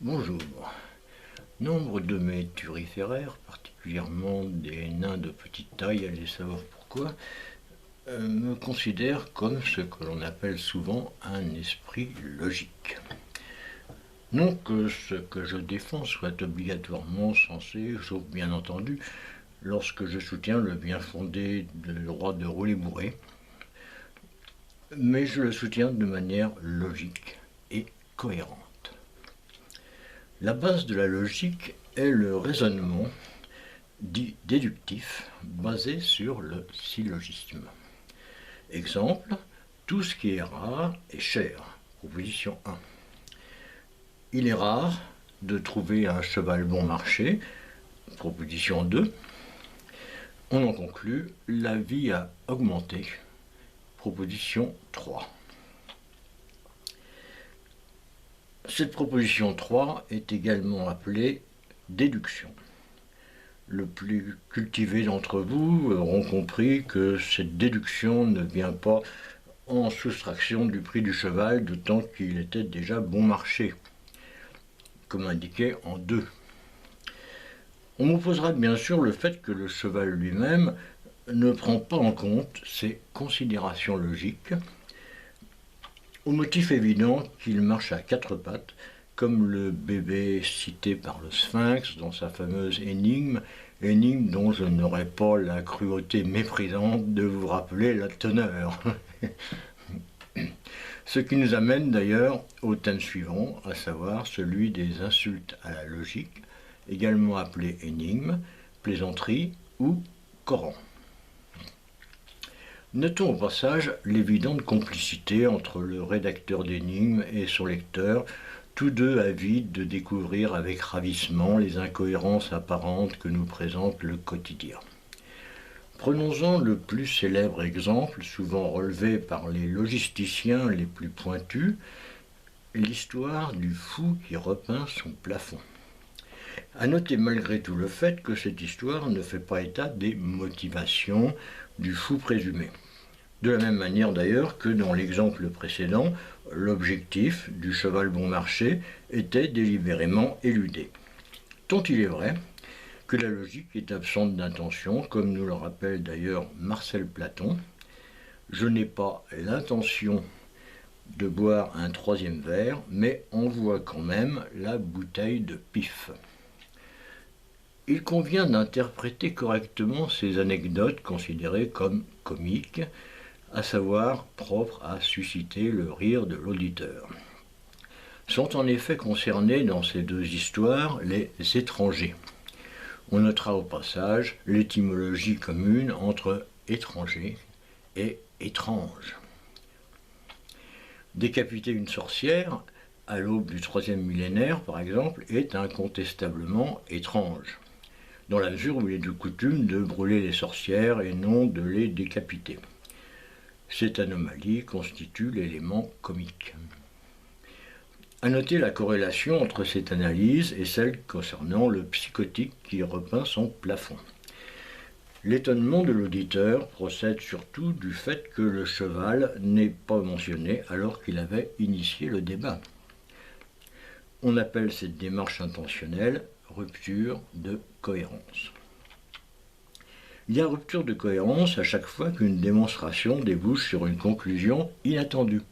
Bonjour. Nombre de mes turiféraires, particulièrement des nains de petite taille, allez savoir pourquoi, me considèrent comme ce que l'on appelle souvent un esprit logique. Non que ce que je défends soit obligatoirement censé, sauf bien entendu, lorsque je soutiens le bien fondé du droit de rouler bourré, mais je le soutiens de manière logique et cohérente. La base de la logique est le raisonnement dit déductif basé sur le syllogisme. Exemple, tout ce qui est rare est cher. Proposition 1. Il est rare de trouver un cheval bon marché. Proposition 2. On en conclut, la vie a augmenté. Proposition 3. Cette proposition 3 est également appelée déduction. Le plus cultivé d'entre vous auront compris que cette déduction ne vient pas en soustraction du prix du cheval, d'autant qu'il était déjà bon marché, comme indiqué en 2. On m'opposera bien sûr le fait que le cheval lui-même ne prend pas en compte ces considérations logiques, au motif évident qu'il marche à 4 pattes, comme le bébé cité par le Sphinx dans sa fameuse énigme dont je n'aurai pas la cruauté méprisante de vous rappeler la teneur. Ce qui nous amène d'ailleurs au thème suivant, à savoir celui des insultes à la logique, également appelé énigme, plaisanterie ou Coran. Notons au passage l'évidente complicité entre le rédacteur d'énigmes et son lecteur, tous deux avides de découvrir avec ravissement les incohérences apparentes que nous présente le quotidien. Prenons-en le plus célèbre exemple, souvent relevé par les logisticiens les plus pointus, l'histoire du fou qui repeint son plafond. À noter malgré tout le fait que cette histoire ne fait pas état des motivations du fou présumé. De la même manière d'ailleurs que dans l'exemple précédent, l'objectif du cheval bon marché était délibérément éludé. Tant il est vrai que la logique est absente d'intention, comme nous le rappelle d'ailleurs Marcel Platon. Je n'ai pas l'intention de boire un troisième verre, mais envoie quand même la bouteille de pif. Il convient d'interpréter correctement ces anecdotes considérées comme comiques, à savoir propres à susciter le rire de l'auditeur. Sont en effet concernés dans ces deux histoires les étrangers. On notera au passage l'étymologie commune entre étranger et étrange. Décapiter une sorcière, à l'aube du troisième millénaire par exemple, est incontestablement étrange, dans la mesure où il est de coutume de brûler les sorcières et non de les décapiter. Cette anomalie constitue l'élément comique. À noter la corrélation entre cette analyse et celle concernant le psychotique qui repeint son plafond. L'étonnement de l'auditeur procède surtout du fait que le cheval n'est pas mentionné alors qu'il avait initié le débat. On appelle cette démarche intentionnelle rupture de cohérence. Il y a rupture de cohérence à chaque fois qu'une démonstration débouche sur une conclusion inattendue.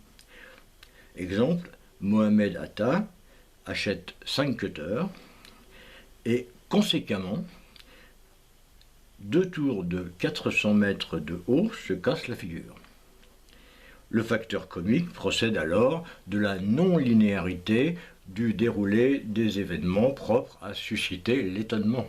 Exemple, Mohamed Atta achète 5 cutters et conséquemment, 2 tours de 400 mètres de haut se cassent la figure. Le facteur comique procède alors de la non-linéarité du déroulé des événements propres à susciter l'étonnement.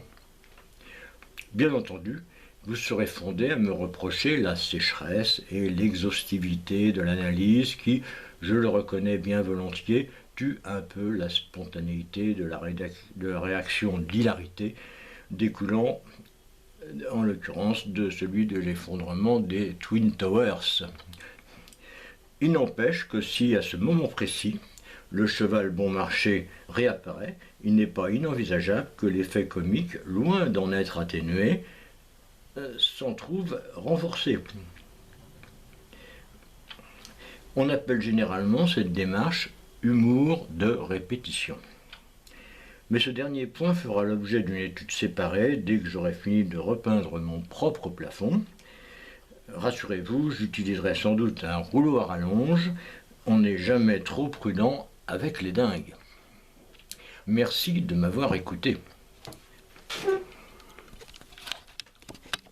Bien entendu, vous serez fondé à me reprocher la sécheresse et l'exhaustivité de l'analyse qui, je le reconnais bien volontiers, tue un peu la spontanéité de la réaction d'hilarité découlant, en l'occurrence, de celui de l'effondrement des Twin Towers. Il n'empêche que si, à ce moment précis, le cheval bon marché réapparaît, il n'est pas inenvisageable que l'effet comique, loin d'en être atténué, s'en trouve renforcé. On appelle généralement cette démarche humour de répétition. Mais ce dernier point fera l'objet d'une étude séparée dès que j'aurai fini de repeindre mon propre plafond. Rassurez-vous, j'utiliserai sans doute un rouleau à rallonge. On n'est jamais trop prudent avec les dingues. Merci de m'avoir écouté.